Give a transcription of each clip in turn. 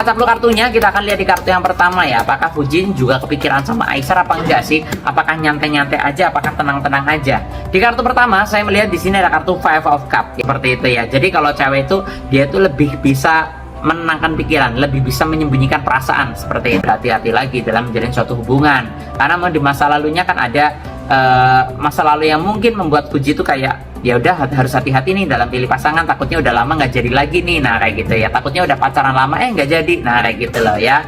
upload kartunya, kita akan lihat di kartu yang pertama ya. Apakah Fujin juga kepikiran sama Aisar apa enggak sih? Apakah nyantai-nyantai aja? Apakah tenang-tenang aja? Di kartu pertama saya melihat di sini ada kartu Five of Cup seperti itu ya. Jadi kalau cewek itu dia tuh lebih bisa menenangkan pikiran, lebih bisa menyembunyikan perasaan seperti itu. Hati-hati lagi dalam menjalin suatu hubungan, karena di masa lalunya kan ada masa lalu yang mungkin membuat Fuji itu kayak ya udah harus hati-hati nih dalam pilih pasangan, takutnya udah lama nggak jadi lagi nih, nah kayak gitu ya, takutnya udah pacaran lama nggak jadi, nah kayak gitu loh ya.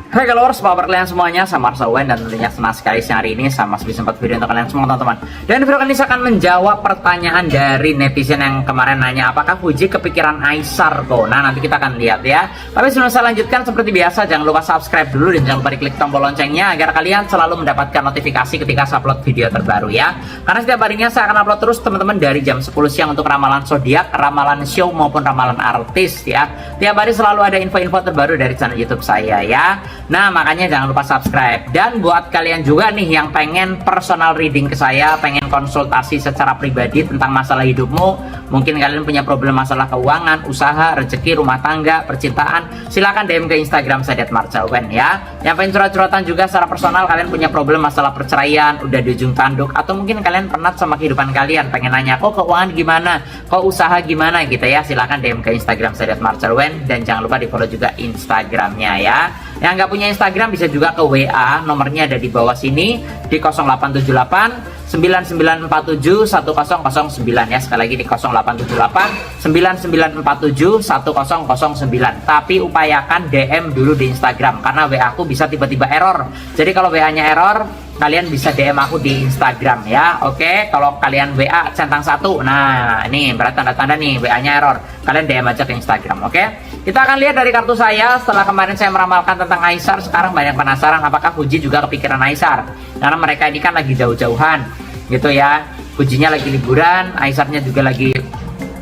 Hai followers, apa kabar kalian semuanya? Sama Marsawen dan tentunya senang sekali siang hari ini sama bisa sempat video untuk kalian semua teman-teman. Dan video kali ini saya akan menjawab pertanyaan dari netizen yang kemarin nanya apakah Fuji kepikiran Aisar kok. Nah nanti kita akan lihat ya. Tapi sebelum saya lanjutkan, seperti biasa jangan lupa subscribe dulu dan jangan lupa diklik tombol loncengnya agar kalian selalu mendapatkan notifikasi ketika saya upload video terbaru ya. Karena setiap harinya saya akan upload terus teman-teman dari jam 10 siang untuk ramalan zodiak, ramalan show maupun ramalan artis ya. Tiap hari selalu ada info-info terbaru dari channel YouTube saya ya. Nah makanya jangan lupa subscribe. Dan buat kalian juga nih yang pengen personal reading ke saya, pengen konsultasi secara pribadi tentang masalah hidupmu, mungkin kalian punya problem masalah keuangan, usaha, rezeki, rumah tangga, percintaan, silahkan DM ke Instagram saya @marcawen ya. Yang pengen curhat-curhatan juga secara personal, kalian punya problem masalah perceraian, udah di ujung tanduk, atau mungkin kalian penat sama kehidupan kalian, pengen nanya kok keuangan gimana, kok usaha gimana gitu ya, silahkan DM ke Instagram saya @marcawen. Dan jangan lupa di follow juga Instagramnya ya. Yang nggak punya Instagram bisa juga ke WA, nomornya ada di bawah sini di 0878 9947 1009 ya. Sekali lagi di 0878 9947 1009. Tapi upayakan DM dulu di Instagram karena WA aku bisa tiba-tiba error. Jadi kalau WA-nya error, kalian bisa DM aku di Instagram ya. Oke, kalau kalian WA centang 1, nah ini berarti tanda-tanda nih WA-nya error. Kalian DM aja ke Instagram, oke? Kita akan lihat dari kartu saya. Setelah kemarin saya meramalkan tentang Aisar, sekarang banyak penasaran apakah Fuji juga kepikiran Aisar. Karena mereka ini kan lagi jauh-jauhan gitu ya. Fujinya lagi liburan, Aisarnya juga lagi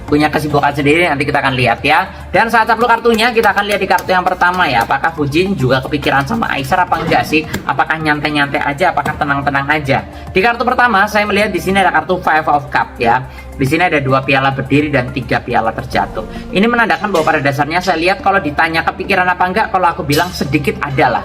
punya kesibukan sendiri, nanti kita akan lihat ya. Dan saat upload kartunya, kita akan lihat di kartu yang pertama ya. Apakah Fujin juga kepikiran sama Aisar apa enggak sih? Apakah nyantai-nyantai aja? Apakah tenang-tenang aja? Di kartu pertama, saya melihat di sini ada kartu Five of Cup ya. Di sini ada 2 piala berdiri dan 3 piala terjatuh. Ini menandakan bahwa pada dasarnya saya lihat kalau ditanya kepikiran apa enggak, kalau aku bilang sedikit ada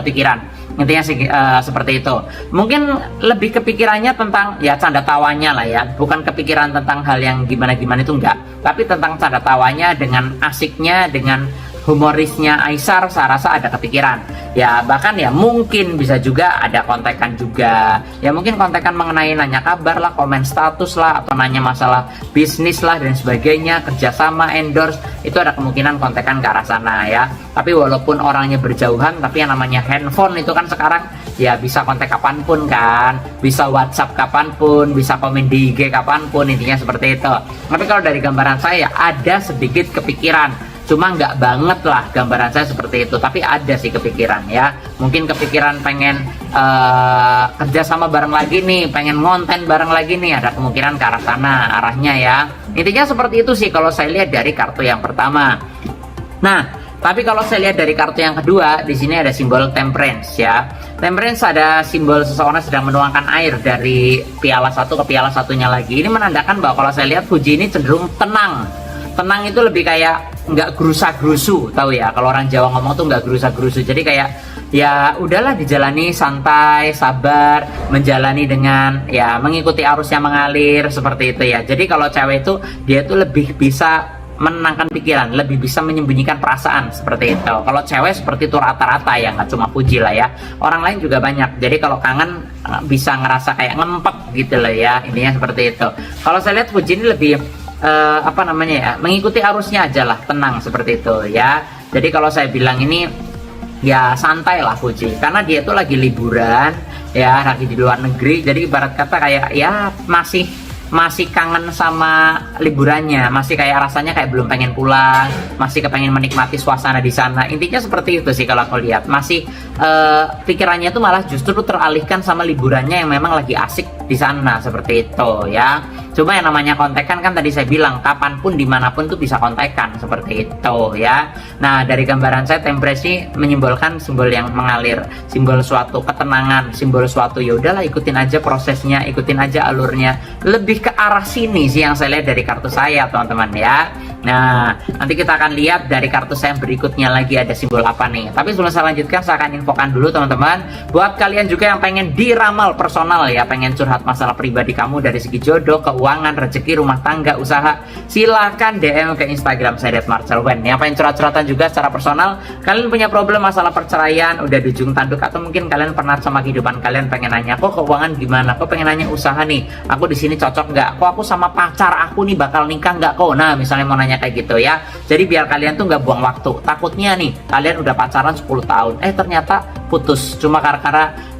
kepikiran. Intinya sih seperti itu. Mungkin lebih kepikirannya tentang ya canda tawanya lah ya, bukan kepikiran tentang hal yang gimana-gimana itu enggak, tapi tentang canda tawanya dengan asiknya, dengan humorisnya Aisar, saya rasa ada kepikiran ya. Bahkan ya mungkin bisa juga ada kontekan juga ya, mungkin kontekan mengenai nanya kabar lah, komen status lah, atau nanya masalah bisnis lah dan sebagainya, kerjasama, endorse, itu ada kemungkinan kontekan ke arah sana ya. Tapi walaupun orangnya berjauhan, tapi yang namanya handphone itu kan sekarang ya bisa kontak kapanpun kan, bisa WhatsApp kapanpun, bisa komen di IG kapanpun, intinya seperti itu. Tapi kalau dari gambaran saya ada sedikit kepikiran, cuma nggak banget lah gambaran saya seperti itu, tapi ada sih kepikiran ya. Mungkin kepikiran pengen kerja sama bareng lagi nih, pengen ngonten bareng lagi nih, ada kemungkinan ke arah sana arahnya ya. Intinya seperti itu sih kalau saya lihat dari kartu yang pertama. Nah tapi kalau saya lihat dari kartu yang kedua, di sini ada simbol temperance ya. Temperance ada simbol seseorang sedang menuangkan air dari piala satu ke piala satunya lagi. Ini menandakan bahwa kalau saya lihat Fuji ini cenderung tenang. Tenang itu lebih kayak nggak gerusa-gerusu, tahu ya, kalau orang Jawa ngomong tuh nggak gerusa-gerusu. Jadi kayak ya udahlah, dijalani santai, sabar, menjalani dengan ya mengikuti arus yang mengalir seperti itu ya. Jadi kalau cewek itu dia tuh lebih bisa menenangkan pikiran, lebih bisa menyembunyikan perasaan seperti itu. Kalau cewek seperti itu rata-rata ya, nggak cuma Fuji lah ya, orang lain juga banyak. Jadi kalau kangen bisa ngerasa kayak ngempet gitu lah ya, intinya seperti itu. Kalau saya lihat Fuji ini lebih apa namanya ya, mengikuti arusnya aja lah, tenang seperti itu ya. Jadi kalau saya bilang ini ya santai lah Fuji, karena dia tuh lagi liburan ya, lagi di luar negeri. Jadi ibarat kata kayak ya masih kangen sama liburannya, masih kayak rasanya kayak belum pengen pulang, masih kepengen menikmati suasana di sana. Intinya seperti itu sih kalau aku lihat. Masih pikirannya tuh malah justru teralihkan sama liburannya yang memang lagi asik di sana seperti itu ya. Cuma yang namanya kontekan kan tadi saya bilang kapanpun dimanapun tuh bisa kontekan seperti itu ya. Nah dari gambaran saya tempresi menyimbolkan simbol yang mengalir, simbol suatu ketenangan, simbol suatu ya udahlah ikutin aja prosesnya, ikutin aja alurnya, lebih ke arah sini sih yang saya lihat dari kartu saya teman-teman ya. Nah nanti kita akan lihat dari kartu saya yang berikutnya lagi ada simbol apa nih. Tapi sebelum saya lanjutkan saya akan infokan dulu teman-teman, buat kalian juga yang pengen diramal personal ya, pengen curhat masalah pribadi kamu dari segi jodoh, keuangan, rezeki, rumah tangga, usaha, silahkan DM ke Instagram saya @marcelwen. Yang pengen curhat-curhatan juga secara personal, kalian punya problem masalah perceraian, udah di ujung tanduk, atau mungkin kalian pernah sama kehidupan kalian pengen nanya, kok keuangan gimana, kok pengen nanya usaha nih, aku di sini cocok nggak, kok aku sama pacar aku nih bakal nikah nggak kok. Nah misalnya mau nanya kayak gitu ya, jadi biar kalian tuh nggak buang waktu. Takutnya nih kalian udah pacaran 10 tahun ternyata putus cuma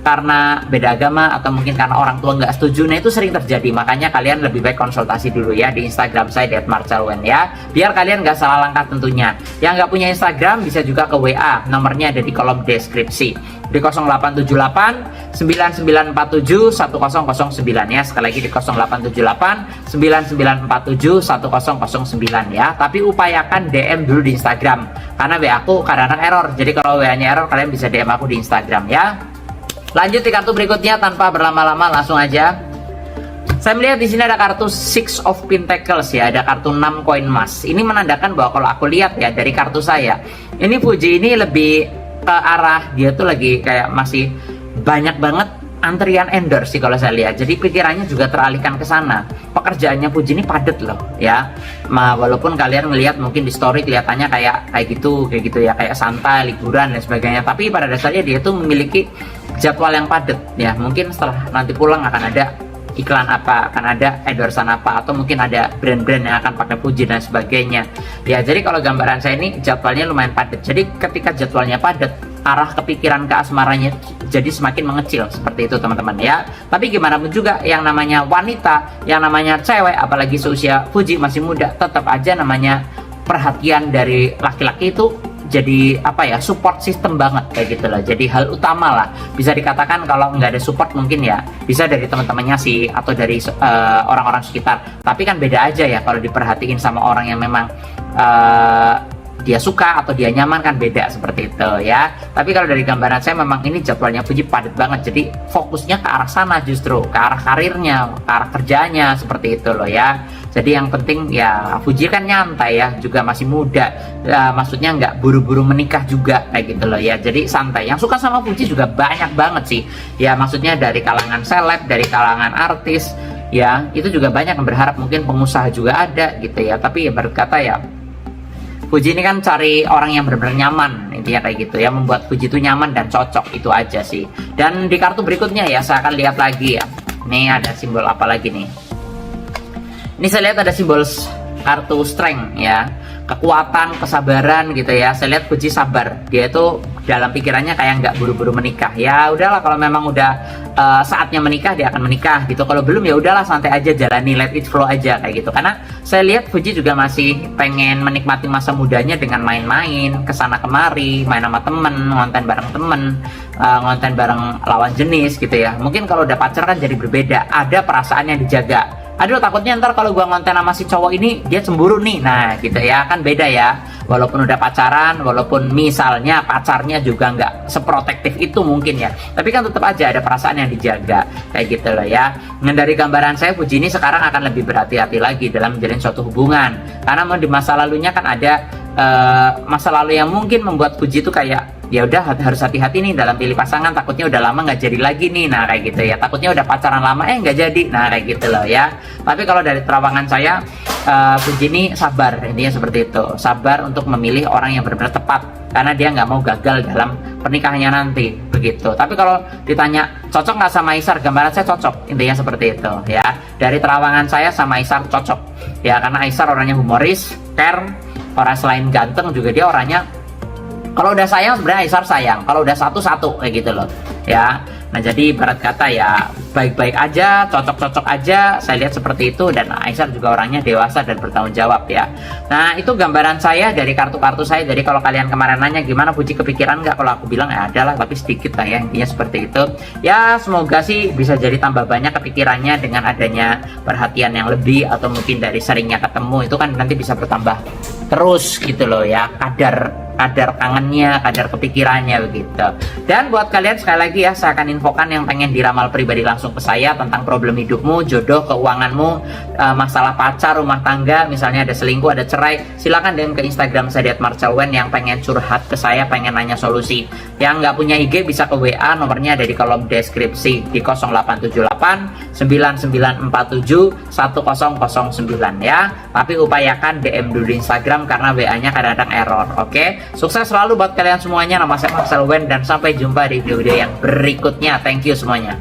karena beda agama atau mungkin karena orang tua nggak setuju. Nah itu sering terjadi, makanya kalian lebih baik konsultasi dulu ya di Instagram saya @marcelwen ya, biar kalian nggak salah langkah tentunya. Yang nggak punya Instagram bisa juga ke WA, nomornya ada di kolom deskripsi di 0878 9947 1009 ya. Sekali lagi di 0878 9947 1009 ya. Tapi upayakan DM dulu di Instagram karena WA aku kadang-kadang error. Jadi kalau WA-nya error kalian bisa DM aku di Instagram ya. Lanjut di kartu berikutnya tanpa berlama-lama langsung aja. Saya melihat di sini ada kartu Six of Pentacles ya, ada kartu 6 koin emas. Ini menandakan bahwa kalau aku lihat ya dari kartu saya, ini Fuji ini lebih ke arah dia tuh lagi kayak masih banyak banget antrian endorse sih kalau saya lihat. Jadi pikirannya juga teralihkan ke sana. Pekerjaannya Fuji ini padat loh ya. Walaupun kalian melihat mungkin di story kelihatannya kayak gitu ya, kayak santai, liburan dan sebagainya. Tapi pada dasarnya dia tuh memiliki jadwal yang padat ya. Mungkin setelah nanti pulang akan ada iklan apa, akan ada endorsean apa, atau mungkin ada brand-brand yang akan pakai Fuji dan sebagainya ya. Jadi kalau gambaran saya ini jadwalnya lumayan padat. Jadi ketika jadwalnya padat, arah kepikiran ke asmaranya jadi semakin mengecil seperti itu teman-teman ya. Tapi gimana pun juga yang namanya wanita, yang namanya cewek, apalagi seusia Fuji masih muda, tetap aja namanya perhatian dari laki-laki itu jadi apa ya, support system banget kayak gitu lah. Jadi hal utama lah, bisa dikatakan kalau nggak ada support mungkin ya bisa dari teman-temannya sih atau dari orang-orang sekitar. Tapi kan beda aja ya kalau diperhatiin sama orang yang memang dia suka atau dia nyaman, kan beda seperti itu ya. Tapi kalau dari gambaran saya memang ini jadwalnya Fuji padat banget, jadi fokusnya ke arah sana, justru ke arah karirnya, ke arah kerjanya seperti itu loh ya. Jadi yang penting ya Fuji kan nyantai ya, juga masih muda ya, maksudnya nggak buru-buru menikah juga kayak gitu loh ya. Jadi santai. Yang suka sama Fuji juga banyak banget sih ya, maksudnya dari kalangan seleb, dari kalangan artis ya, itu juga banyak yang berharap, mungkin pengusaha juga ada gitu ya. Tapi ya berkata ya, Fuji ini kan cari orang yang benar-benar nyaman, intinya kayak gitu ya, membuat Fuji itu nyaman dan cocok, itu aja sih. Dan di kartu berikutnya ya, saya akan lihat lagi ya. Ini ada simbol apa lagi nih? Ini saya lihat ada simbol kartu strength ya, kekuatan, kesabaran gitu ya. Saya lihat Fuji sabar, dia itu dalam pikirannya kayak nggak buru-buru menikah. Ya udahlah, kalau memang udah saatnya menikah dia akan menikah gitu. Kalau belum ya udahlah, santai aja, jalani, let it flow aja kayak gitu. Karena saya lihat Fuji juga masih pengen menikmati masa mudanya dengan main-main kesana kemari, main sama temen, ngonten bareng temen, ngonten bareng lawan jenis gitu ya. Mungkin kalau udah pacar kan jadi berbeda, ada perasaan yang dijaga. Aduh, takutnya ntar kalau gua ngonten sama si cowok ini dia cemburu nih, nah gitu ya, kan beda ya. Walaupun udah pacaran, walaupun misalnya pacarnya juga nggak seprotektif itu mungkin ya, tapi kan tetap aja ada perasaan yang dijaga kayak gitu loh ya. Dan dari gambaran saya, Fuji ini sekarang akan lebih berhati-hati lagi dalam menjalin suatu hubungan, karena di masa lalunya kan ada masa lalu yang mungkin membuat Fuji itu kayak ya udah harus hati-hati nih dalam pilih pasangan, takutnya udah lama nggak jadi lagi nih, nah kayak gitu ya. Takutnya udah pacaran lama nggak jadi, nah kayak gitu loh ya. Tapi kalau dari terawangan saya, Fuji ini sabar, intinya seperti itu, sabar untuk memilih orang yang benar-benar tepat, karena dia nggak mau gagal dalam pernikahannya nanti begitu. Tapi kalau ditanya cocok nggak sama Isar, gambaran saya cocok, intinya seperti itu ya. Dari terawangan saya sama Isar cocok ya, karena Isar orangnya humoris, care, orang selain ganteng juga dia orangnya, kalau udah sayang sebenarnya Isar sayang, kalau udah satu kayak gitu loh ya. Nah jadi ibarat kata ya baik-baik aja, cocok-cocok aja, saya lihat seperti itu. Dan Aisyah juga orangnya dewasa dan bertanggung jawab ya. Nah itu gambaran saya dari kartu-kartu saya. Jadi kalau kalian kemarin nanya gimana Puji kepikiran nggak, kalau aku bilang ya adalah, tapi sedikit lah ya, intinya seperti itu ya. Semoga sih bisa jadi tambah banyak kepikirannya dengan adanya perhatian yang lebih, atau mungkin dari seringnya ketemu itu kan nanti bisa bertambah terus gitu loh ya, kadar kangennya, kadar kepikirannya begitu. Dan buat kalian sekali lagi ya, saya akan infokan yang pengen diramal pribadi langsung ke saya tentang problem hidupmu, jodoh, keuanganmu, masalah pacar, rumah tangga, misalnya ada selingkuh, ada cerai, silakan DM ke Instagram saya @marcelwen. Yang pengen curhat ke saya, pengen nanya solusi, yang nggak punya IG bisa ke WA, nomornya ada di kolom deskripsi di 0878 9947 1009 ya. Tapi upayakan DM dulu di Instagram karena WA-nya kadang-kadang error. Oke, sukses selalu buat kalian semuanya. Nama saya Marcel Wen dan sampai jumpa di video-video yang berikutnya. Thank you semuanya.